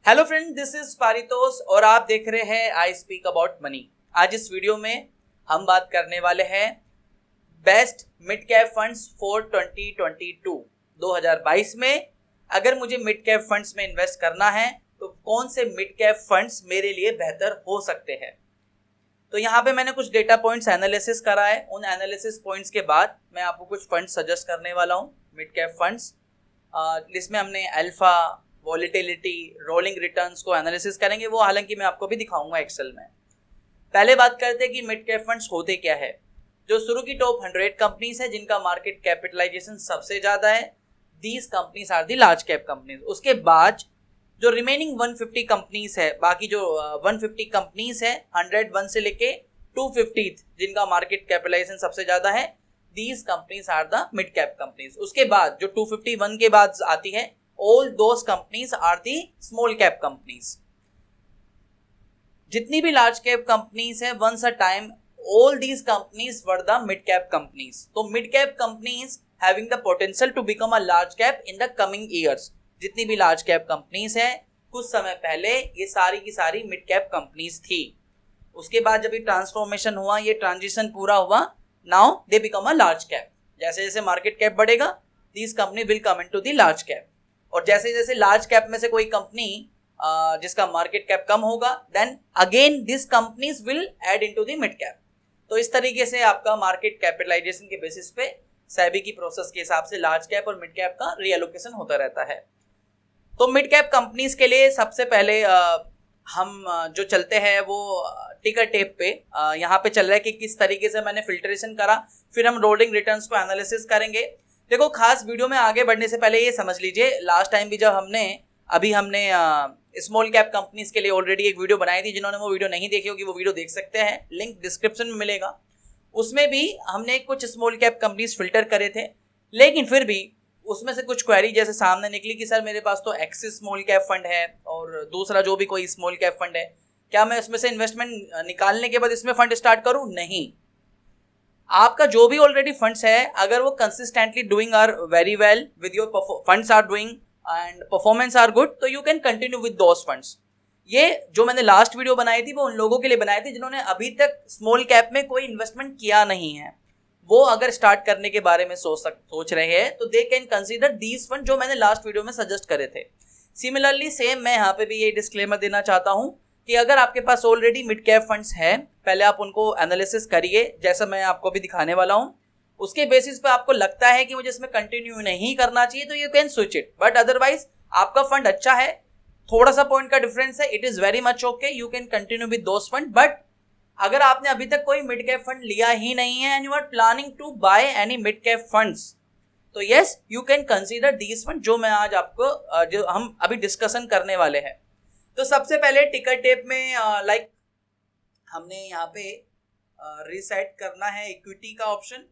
Hello friend, this is Paritosh और आप देख रहे हैं आई स्पीक अबाउट मनी। आज इस वीडियो में हम बात करने वाले हैं best mid cap funds for 2022 में। अगर मुझे मिड कैप फंड्स में इन्वेस्ट करना है तो कौन से मिड कैप फंड्स मेरे लिए बेहतर हो सकते हैं। तो यहाँ पे मैंने कुछ डेटा पॉइंट्स एनालिसिस करा है। उन एनालिसिस पॉइंट्स के बाद मैं आपको कुछ फंड्स सजेस्ट करने वाला हूँ, मिड कैप फंड्स। इसमें हमने अल्फा, वॉलिटिलिटी, रोलिंग रिटर्न्स को एनालिसिस करेंगे। वो हालांकि मैं आपको भी दिखाऊंगा एक्सेल में। पहले बात करते हैं कि मिड कैप फंड्स होते क्या है। जो शुरू की टॉप 100 कंपनीज है जिनका मार्केट कैपिटलाइजेशन सबसे ज्यादा है, these companies are the large cap companies. उसके बाद जो रिमेनिंग 150 कंपनीज है, बाकी जो 150 कंपनीज है 101 से लेके 250 जिनका मार्केट कैपिटलाइजेशन सबसे ज्यादा है, these companies are the mid cap companies. उसके बाद जो 251 के बाद आती है, all those companies are the small cap companies। जितनी भी large cap companies है, once a time all these companies were the mid cap companies। तो mid cap companies having the potential to become a large cap in the coming years। जितनी भी large cap companies है, कुछ समय पहले ये सारी की सारी mid cap companies थी। उसके बाद जब ये ट्रांसफॉर्मेशन हुआ, ये ट्रांजिशन पूरा हुआ, now they become a large cap। जैसे जैसे मार्केट कैप बढ़ेगा, these company will come into the large cap। और जैसे जैसे लार्ज कैप में से कोई कंपनी जिसका मार्केट कैप कम होगा, then again this companies will add into the mid cap. तो इस तरीके से आपका मार्केट कैपिटलाइजेशन के बेसिस पे सेबी की प्रोसेस के हिसाब से लार्ज कैप और मिड कैप का रीएलोकेशन होता रहता है। तो मिड कैप कंपनीज के लिए सबसे पहले हम जो चलते हैं वो टिकर टेप पे यहाँ पे चल रहा है कि किस तरीके से मैंने फिल्ट्रेशन करा। फिर हम रोलिंग रिटर्न्स को एनालिसिस करेंगे। देखो, खास वीडियो में आगे बढ़ने से पहले ये समझ लीजिए, लास्ट टाइम भी जब हमने स्मॉल कैप कंपनीज के लिए ऑलरेडी एक वीडियो बनाई थी। जिन्होंने वो वीडियो नहीं देखी होगी वो वीडियो देख सकते हैं, लिंक डिस्क्रिप्शन में मिलेगा। उसमें भी हमने कुछ स्मॉल कैप कंपनीज फिल्टर करे थे, लेकिन फिर भी उसमें से कुछ क्वेरी जैसे सामने निकली कि सर मेरे पास तो एक्सिस स्मॉल कैप फंड है और दूसरा जो भी कोई स्मॉल कैप फंड है, क्या मैं उसमें से इन्वेस्टमेंट निकालने के बाद इसमें फंड स्टार्ट करूँ? नहीं। आपका जो भी ऑलरेडी फंड्स है, अगर वो consistently doing are very well with your funds are doing and performance are good, तो you can continue with those funds. ये जो मैंने लास्ट वीडियो बनाई थी वो उन लोगों के लिए बनाई थी जिन्होंने अभी तक स्मॉल कैप में कोई इन्वेस्टमेंट किया नहीं है। वो अगर स्टार्ट करने के बारे में सोच रहे हैं तो they can consider these fund जो मैंने लास्ट वीडियो में सजेस्ट करे थे। सिमिलरली सेम मैं यहाँ पे भी ये डिस्क्लेमर देना चाहता हूँ कि अगर आपके पास ऑलरेडी मिड कैप फंड्स है, पहले आप उनको एनालिसिस करिए जैसा मैं आपको भी दिखाने वाला हूं। उसके बेसिस पे आपको लगता है कि मुझे इसमें कंटिन्यू नहीं करना चाहिए तो you can switch it. But otherwise आपका फंड अच्छा है, थोड़ा सा पॉइंट का डिफरेंस है, it is very much okay, you can continue with those fund. But अगर आपने अभी तक कोई मिड कैप फंड लिया ही नहीं है and you are planning to buy any mid cap funds, तो yes you can consider these fund जो मैं आज आपको जो हम अभी डिस्कशन करने वाले हैं। तो सबसे पहले टिकर टेप में हमने यहाँ पे रीसेट करना है इक्विटी का ऑप्शन।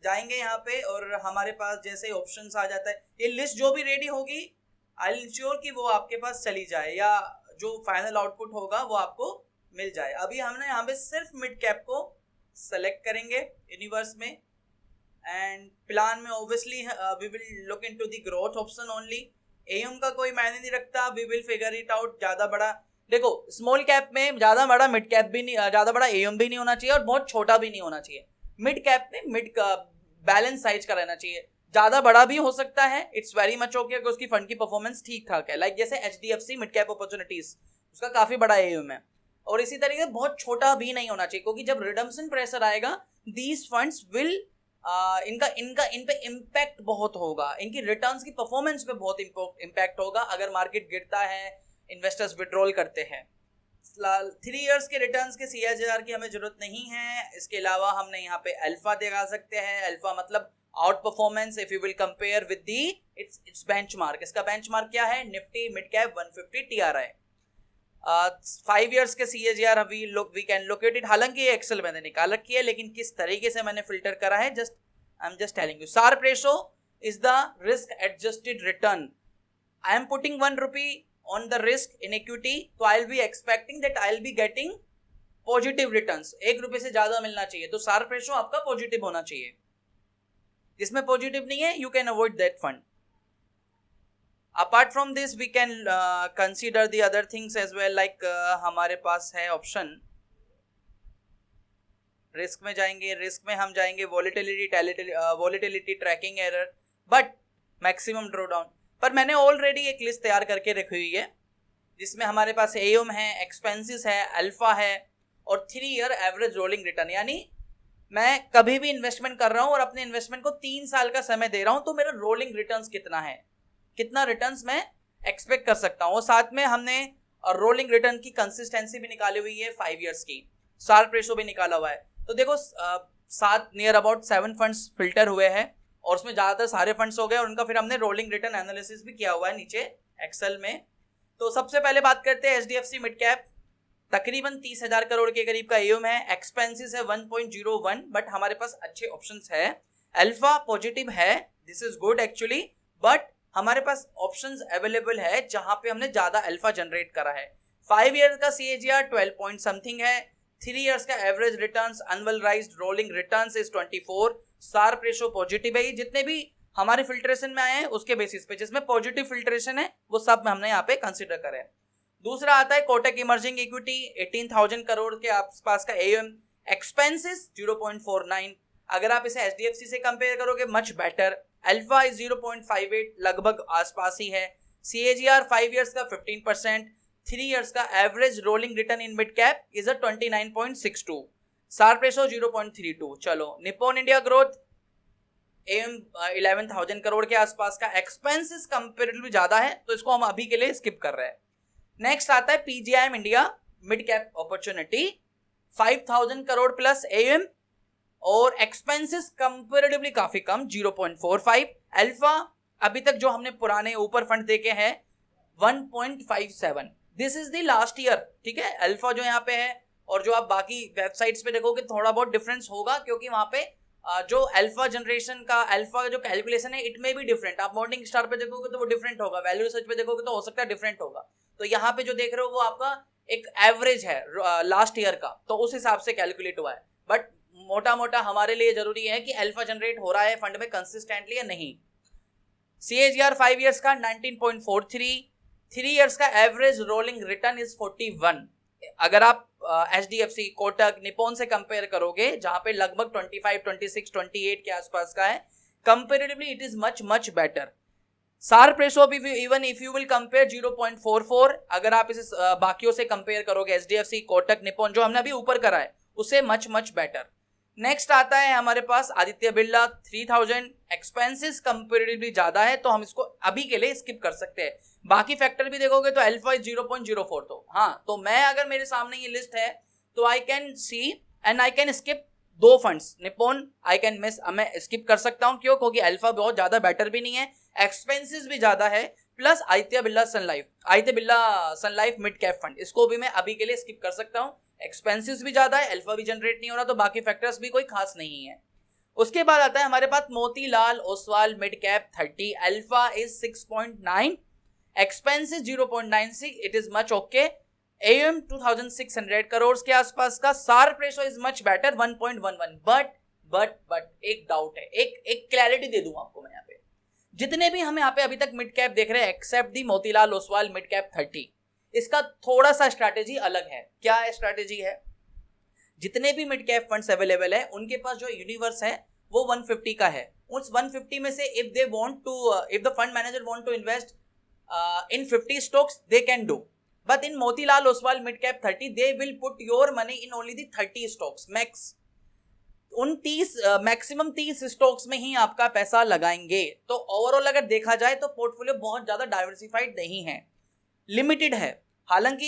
जाएंगे यहाँ पे और हमारे पास जैसे ऑप्शंस आ जाता है, ये लिस्ट जो भी रेडी होगी आई विल इंश्योर कि वो आपके पास चली जाए या जो फाइनल आउटपुट होगा वो आपको मिल जाए। अभी हमने यहाँ पे सिर्फ मिड कैप को सेलेक्ट करेंगे यूनिवर्स में एंड प्लान में obviously we will look into the growth option only. एम का कोई मायने नहीं रखता, we will figure it out. ज्यादा बड़ा, देखो स्मॉल कैप में ज्यादा बड़ा मिड कैप भी नहीं, ज्यादा बड़ा एम भी नहीं होना चाहिए और बहुत छोटा भी नहीं होना चाहिए। मिड कैप में मिड का बैलेंस साइज का रहना चाहिए। ज्यादा बड़ा भी हो सकता है, इट्स वेरी मच ओके कि उसकी फंड की परफॉर्मेंस ठीक ठाक है। लाइक जैसे HDFC मिड कैप अपॉर्चुनिटीज, उसका काफी बड़ा एम है। और इसी तरीके से बहुत छोटा भी नहीं होना चाहिए, क्योंकि जब रिडम्पशन प्रेशर आएगा दीज फंड्स विल इन पे इम्पैक्ट बहुत होगा, इनकी रिटर्न्स की परफॉर्मेंस पे बहुत इम्पैक्ट होगा अगर मार्केट गिरता है, इन्वेस्टर्स विड्रॉल करते हैं। 3 इयर्स के रिटर्न्स के CAGR की हमें जरूरत नहीं है। इसके अलावा हमने यहाँ पे अल्फा दिखा सकते हैं। अल्फा मतलब out performance if you will compare with the its benchmark. इसका बेंचमार्क क्या है? Nifty mid cap 150 TRI। 5 years के CAGR we can locate it. हालांकि ये एक्सेल मैंने निकाल रखी है, लेकिन किस तरीके से मैंने फिल्टर करा है I am just telling you. Sharp ratio is the risk adjusted return. I am putting 1 rupee on the risk in equity, तो I'll be expecting that I'll be getting positive returns। 1 रुपए से ज्यादा मिलना चाहिए, तो Sharpe ratio आपका positive होना चाहिए। जिसमें पॉजिटिव नहीं है, you can avoid that fund. Apart from this we can consider the other things as well, like हमारे पास है ऑप्शन रिस्क में जाएंगे, रिस्क में हम जाएंगे volatility tracking error, but maximum draw down. पर मैंने ऑलरेडी एक लिस्ट तैयार करके रखी हुई है जिसमें हमारे पास एम है, एक्सपेंसेस है, अल्फा है और 3 ईयर एवरेज रोलिंग रिटर्न। यानी मैं कभी भी इन्वेस्टमेंट कर रहा हूं और अपने इन्वेस्टमेंट को 3 साल का समय दे रहा हूं, तो मेरा रोलिंग रिटर्न्स कितना है, कितना रिटर्न्स मैं एक्सपेक्ट कर सकता हूं। और साथ में हमने रोलिंग रिटर्न की कंसिस्टेंसी भी निकाली हुई है 5 ईयर्स की, शार्प रेशो भी निकाला हुआ है। तो देखो 7 नियर अबाउट 7 फंड्स फिल्टर हुए हैं और उसमें ज़्यादातर सारे फंड्स हो गए और उनका फिर हमने रोलिंग रिटर्न एनालिसिस भी किया हुआ है नीचे एक्सेल में। तो सबसे पहले बात करते हैं HDFC मिड कैप, तकरीबन 30,000 करोड़ के करीब का एम है, एक्सपेंसेस है 1.01, बट हमारे पास अच्छे ऑप्शंस है, अल्फा पॉजिटिव है, this is good actually, but हमारे पास ऑप्शंस अवेलेबल है जहां पे हमने ज्यादा अल्फा जनरेट करा है। 5 ईयर का CAGR 12 पॉइंट समथिंग है, 3 ईयर्स का average returns annualized rolling returns is 24, Sharpe ratio positive है। जितने भी हमारे फिल्ट्रेशन में आए हैं उसके बेसिस पे, जिसमें पॉजिटिव फिल्ट्रेशन है वो सब हमने यहाँ पे कंसिडर करे हैं। दूसरा आता है कोटक इमर्जिंग इक्विटी, 18,000 करोड़ के आसपास का एम, एक्सपेंसेस 0.49। अगर आप इसे HDFC से कंपेयर करोगे मच बेटर, अल्फा इज 0.58 लगभग आसपास ही है, CAGR 5 ईयर्स का 15%, 3 ईयर्स का average rolling return in mid cap is a 29.62, Sharpe ratio 0.32। चलो निप्पॉन इंडिया ग्रोथ एम 11,000 करोड़ के आसपास का, एक्सपेंसेस कंपेरेटिवली ज्यादा है तो इसको हम अभी के लिए स्किप कर रहे हैं। नेक्स्ट आता है PGIM India mid cap opportunity, 5,000 crore plus एम और एक्सपेंसेस कंपेरेटिवली काफी कम 0.45, अल्फा अभी तक जो हमने पुराने ऊपर फंड देखे हैं 1.57, this is the last year, ठीक है। अल्फा जो यहाँ पे है और जो आप बाकी वेबसाइट्स पे देखोगे थोड़ा बहुत डिफरेंस होगा, क्योंकि वहां पे जो अल्फा जनरेशन का अल्फा का जो कैलकुलेशन है इट में भी डिफरेंट, आप मॉर्निंग स्टार पे देखोगे तो वो डिफरेंट होगा, वैल्यू रिसर्च पे देखोगे तो हो सकता है डिफरेंट होगा। तो यहाँ पे जो देख रहे हो वो आपका एक एवरेज है लास्ट ईयर का, तो उस हिसाब से कैलकुलेट हुआ है। बट मोटा मोटा हमारे लिए जरूरी है कि अल्फा जनरेट हो रहा है फंड में कंसिस्टेंटली या नहीं। CAGR 5 ईयर्स का 19.43, 3 ईयर्स का एवरेज रोलिंग रिटर्न इज 41। अगर आप HDFC, कोटक, निप्पॉन से कंपेयर करोगे जहां पे लगभग 25, 26, 28 के आसपास का है, comparatively it is much much better. Sharpe ratio भी even if you will compare 0.44, अगर आप इसे बाकियों से कंपेयर करोगे HDFC, कोटक, निप्पॉन जो हमने अभी ऊपर करा है उसे मच मच बेटर। नेक्स्ट आता है हमारे पास आदित्य बिरला 3,000, एक्सपेंसेस कंपेरेटिवली ज्यादा है तो हम इसको अभी के लिए स्किप कर सकते हैं। बाकी फैक्टर भी देखोगे तो अल्फा इज 0.04, तो हाँ, तो मैं अगर मेरे सामने ये लिस्ट है तो I can see and I can skip 2 funds, Nippon I can miss, मैं स्किप कर सकता हूँ, क्यों? क्योंकि अल्फा बहुत ज्यादा बेटर भी नहीं है, एक्सपेंसेस भी ज्यादा है, plus Aditya Birla Sun Life mid cap fund, इसको भी मैं अभी के लिए स्किप कर सकता हूँ। एक्सपेंसेस भी ज्यादा है, अल्फा भी जनरेट नहीं हो रहा, तो बाकी फैक्टर्स भी कोई खास नहीं है। उसके बाद आता है हमारे पास Motilal Oswal mid cap 30, alpha is 6.9, expenses 0.96, it is much okay, M 2,600 crore के आसपास का, Sharpe ratio is much better 1.11, but एक डाउट है, एक क्लैरिटी दे दूं आपको मैं यहाँ पे, जितने भी हम यहाँ पे अभी तक मिड कैप देख रहे हैं एक्सेप्ट दी मोतीलाल ओसवाल मिड कैप 30, इसका थोड़ा सा स्ट्रैटेजी अलग है। क्या है स्ट्रैटेजी है? जितने भी मिड कैप फंड्स अवेलेबल है उनके पास जो यूनिवर्स है वो 150 का है। उस 150 में से if the fund manager want to invest in 50 stocks they can do, but in Motilal Oswal mid cap 30 they will put your money in only the 30 stocks max, उन 30 मैक्सिमम 30 स्टॉक्स में ही आपका पैसा लगाएंगे। तो ओवरऑल अगर देखा जाए तो पोर्टफोलियो बहुत ज्यादा डाइवर्सिफाइड नहीं है, लिमिटेड है। हालांकि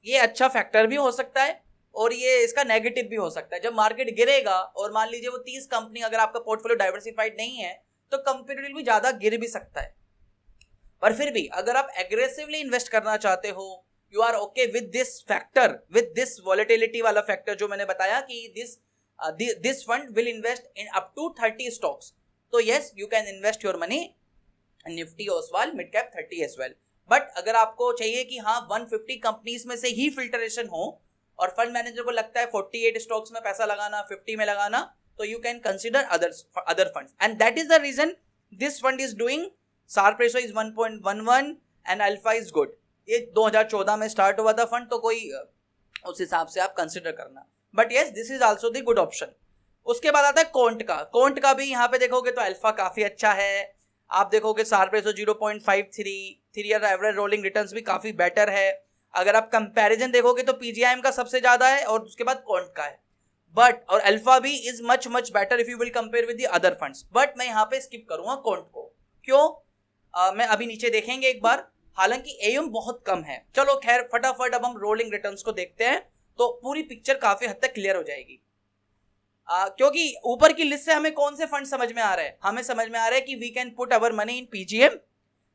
ये अच्छा फैक्टर भी हो सकता है और ये इसका नेगेटिव भी हो सकता है। जब मार्केट गिरेगा और मान लीजिए वो 30 कंपनी अगर आपका पोर्टफोलियो डाइवर्सिफाइड नहीं है तो कंपेरेटिवली ज्यादा गिर भी सकता है। पर फिर भी अगर आप एग्रेसिवली इन्वेस्ट करना चाहते हो, you are okay with this factor, with this volatility वाला फैक्टर जो मैंने बताया कि this fund will invest in up to 30 stocks, तो yes you can invest your money in Nifty Oswal mid cap 30 as well. But अगर आपको चाहिए कि हाँ 150 कंपनीज में से ही फिल्टरेशन हो और फंड मैनेजर को लगता है 48 स्टॉक्स में पैसा लगाना, 50 में लगाना, तो you can consider other funds, and that is the reason this fund is doing Sharpe ratio is 1.11 and alpha is good. ये 2014 में स्टार्ट हुआ था फंड, तो कोई उस हिसाब से आप कंसिडर करना, but yes this is also the good option. उसके बाद आता है कोंट का। कोंट का भी यहाँ पे देखोगे तो अल्फा काफी अच्छा है, आप देखोगे Sharpe ratio 0.53, 3 year average rolling returns भी काफी बेटर है। अगर आप कंपैरिजन देखोगे तो पीजीआईएम का सबसे ज्यादा है और उसके बाद कोंट का है, बट और अल्फा भी is much much better if you will compare with the other funds, but मैं यहाँ पे स्किप करूंगा कोंट को। क्यों? मैं अभी नीचे देखेंगे एक बार, हालांकि एयूम बहुत कम है। चलो खैर फटाफट अब हम रोलिंग रिटर्न्स को देखते हैं तो पूरी पिक्चर काफी हद तक क्लियर हो जाएगी। क्योंकि ऊपर की लिस्ट से हमें कौन से फंड समझ में आ रहे हैं? हमें समझ में आ रहा है कि we can put our money in PGM,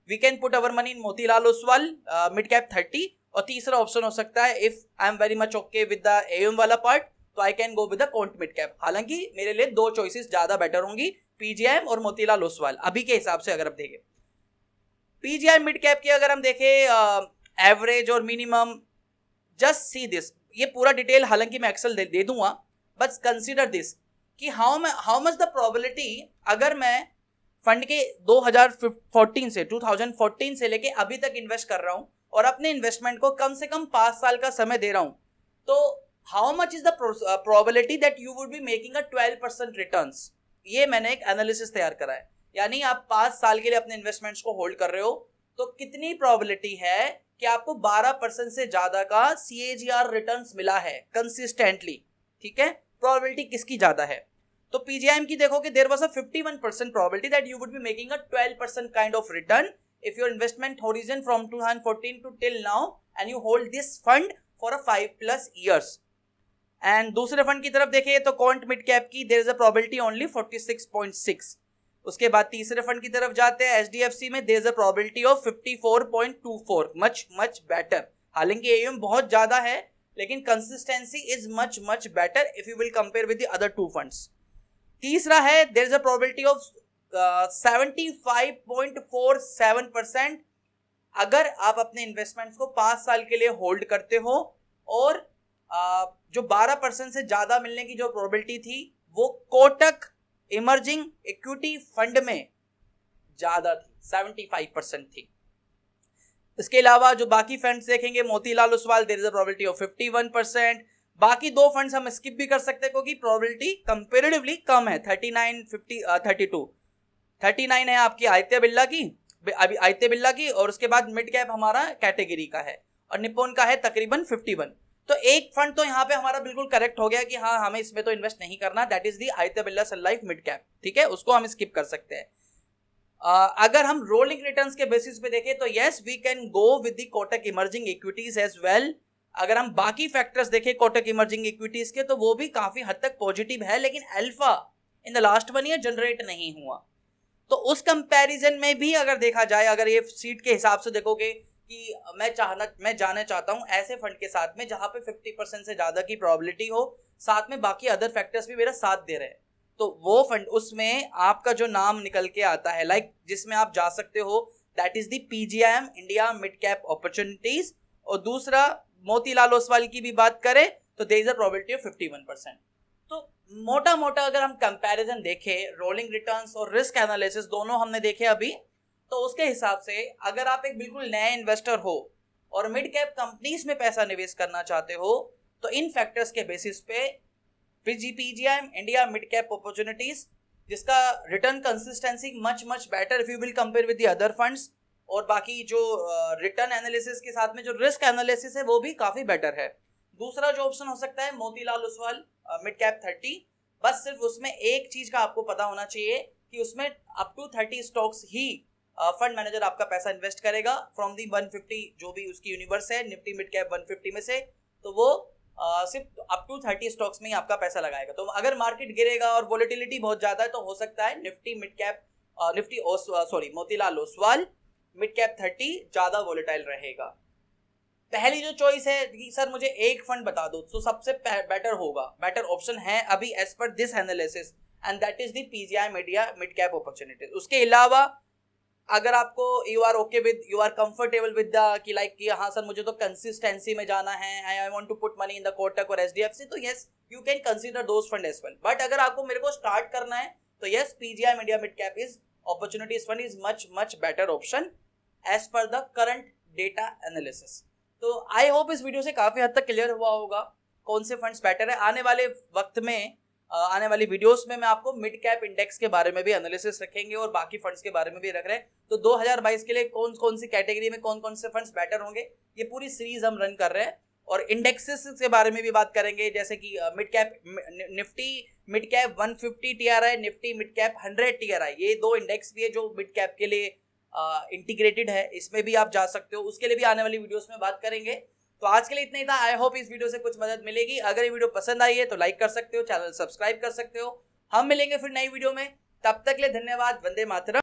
we can put our money in Motilal Oswal mid cap 30, और तीसरा ऑप्शन हो सकता है if I am very much okay with the AUM वाला पार्ट तो I can go with the Quant mid cap. हालांकि मेरे लिए दो चॉइसेस ज्यादा बेटर होंगी, पीजीआईएम और मोतीलाल ओसवाल अभी के हिसाब से। अगर आप देखें पीजीआईएम मिड कैप की अगर हम देखें एवरेज और मिनिमम, जस्ट सी दिस, ये पूरा डिटेल हालांकि मैं एक्सेल दे दूंगा, बस कंसीडर दिस कि हाउ मच द प्रोबेबिलिटी, अगर मैं फंड के 2014 से लेके अभी तक इन्वेस्ट कर रहा हूं और अपने इन्वेस्टमेंट को कम से कम 5 साल का समय दे रहा हूं, तो how much is the probability that you would be making a 12% returns. ये मैंने एक एनालिसिस तैयार करा है, यानी आप 5 साल के लिए अपने इन्वेस्टमेंट्स को होल्ड कर रहे हो तो कितनी प्रोबेबिलिटी है कि आपको 12% से ज्यादा का CAGR रिटर्न्स मिला है कंसिस्टेंटली। ठीक है, प्रोबेबिलिटी किसकी ज्यादा है? तो पीजीआईएम की देखोगे there was a 51% probability that you would be making a 12% kind of return if your investment horizon from 2014 to till now and you hold this fund for a 5+ years. And दूसरे फंड की तरफ देखें तो कोंट mid cap की there is a probability only 46.6। उसके बाद तीसरे फंड की तरफ जाते हैं एचडीएफसी में, there is a probability of 54.24, much much better. हालांकि एयूएम बहुत ज्यादा है लेकिन consistency is much much better if you will compare with the other two funds. तीसरा है there is a probability of 75.47% अगर आप अपने इन्वेस्टमेंट्स को 5 साल के लिए होल्ड करते हो, और जो 12% से ज्यादा मिलने की जो प्रोबेबिलिटी थी वो कोटक इमर्जिंग इक्विटी फंड में ज्यादा थी, 75% थी। इसके अलावा जो बाकी फंड्स देखेंगे Motilal Oswal there is a probability of 51%। बाकी दो फंड्स हम स्किप भी कर सकते हैं क्योंकि प्रोबेबिलिटी कंपैरेटिवली कम है, 39, 50, 32, 39 है आपकी आदित्य बिरला की, अभी आदित्य बिरला की, और उसके बाद मिड कैप हमारा कैटेगरी का है और निप्पॉन का है तकरीबन 51। तो एक फंड तो यहाँ पे हमारा बिल्कुल करेक्ट हो गया कि हाँ हमें इसमें तो इन्वेस्ट नहीं करना, that is the Aditya Birla Sun Life mid cap. ठीक है, उसको हम स्किप कर सकते हैं। अगर हम रोलिंग रिटर्न्स के बेसिस पे देखें तो yes we can go with the Kotak emerging equities as well. अगर हम बाकी फैक्टर्स देखें कोटक इमर्जिंग इक्विटीज के तो वो भी काफी हद तक पॉजिटिव है, लेकिन alpha in the last 1 year generate नहीं हुआ। तो उस कंपैरिजन में भी अगर देखा जाए, अगर ये सीट के हिसाब से देखोगे कि मैं जाना चाहता हूं ऐसे फंड के साथ में जहां पे 50% से ज्यादा की प्रोबेबिलिटी हो, साथ में बाकी अदर फैक्टर्स भी मेरा साथ दे रहे हैं, तो वो फंड उसमें आपका जो नाम निकल के आता है लाइक जिसमें आप जा सकते हो that is the PGIM India mid cap opportunities. और दूसरा मोतीलाल ओसवाल की भी बात करें तो there is a probability of 51%। तो मोटा मोटा अगर हम कंपैरिजन देखें रोलिंग रिटर्न्स और रिस्क एनालिसिस दोनों हमने देखे अभी, तो उसके हिसाब से अगर आप एक बिल्कुल नए इन्वेस्टर हो और मिड कैप कंपनीज में पैसा निवेश करना चाहते हो तो इन फैक्टर्स के बेसिस पे PGIM India mid cap opportunities जिसका return consistency much much better if you will compare with the other funds, और बाकी जो रिटर्न एनालिसिस के साथ में जो रिस्क एनालिसिस है वो भी काफी बेटर है। दूसरा जो ऑप्शन हो सकता है मोतीलाल ओसवाल मिड कैप 30, बस सिर्फ उसमें एक चीज का आपको पता होना चाहिए कि उसमें अप टू 30 स्टॉक्स ही फंड मैनेजर आपका पैसा इन्वेस्ट करेगा फ्रॉम दी 150 जो भी उसकी यूनिवर्स है निफ्टी मिड कैप 150 में से, तो वो सिर्फ अप टू 30 स्टॉक्स में ही आपका पैसा लगाएगा। तो अगर मार्केट गिरेगा और वोलेटिलिटी बहुत ज्यादा है तो हो सकता है Nifty mid cap Motilal Oswal mid cap 30 ज्यादा वोलेटाइल रहेगा। पहली जो चॉइस है कि सर मुझे एक फंड बता दो तो सबसे बेटर ऑप्शन है अभी as per this analysis and that is the PGIM India mid cap opportunities. उसके अलावा अगर आपको you are comfortable with the कि लाइक कि हाँ सर मुझे तो कंसिस्टेंसी में जाना है, I want to put money in the Kotak और एचडीएफसी, तो yes you can consider those fund as well. But अगर आपको मेरे को स्टार्ट करना है तो yes PGIM India mid cap is opportunities fund is much better option as per the current data analysis. तो आई होप इस वीडियो से काफी हद तक क्लियर हुआ होगा कौन से फंड्स बेटर है. आने वाले वक्त में आने वाली वीडियोस में मैं आपको मिड कैप इंडेक्स के बारे में भी एनालिसिस रखेंगे और बाकी फंड्स के बारे में भी रख रहे हैं. तो 2022 के लिए कौन कौन सी कैटेगरी में कौन कौन से फंड्स बेटर होंगे ये पूरी सीरीज हम रन कर रहे हैं. और इंडेक्सेस के बारे में भी बात करेंगे, जैसे कि mid cap Nifty mid cap 150 TRI, Nifty mid cap 100 TRI, ये दो इंडेक्स भी है जो मिड कैप के लिए इंटीग्रेटेड है. इसमें भी आप जा सकते हो, उसके लिए भी आने वाली वीडियोस में बात करेंगे. तो आज के लिए इतना ही था. आई होप इस वीडियो से कुछ मदद मिलेगी. अगर ये वीडियो पसंद आई है तो लाइक कर सकते हो, चैनल सब्सक्राइब कर सकते हो. हम मिलेंगे फिर नई वीडियो में. तब तक के लिए धन्यवाद. वंदे मातरम.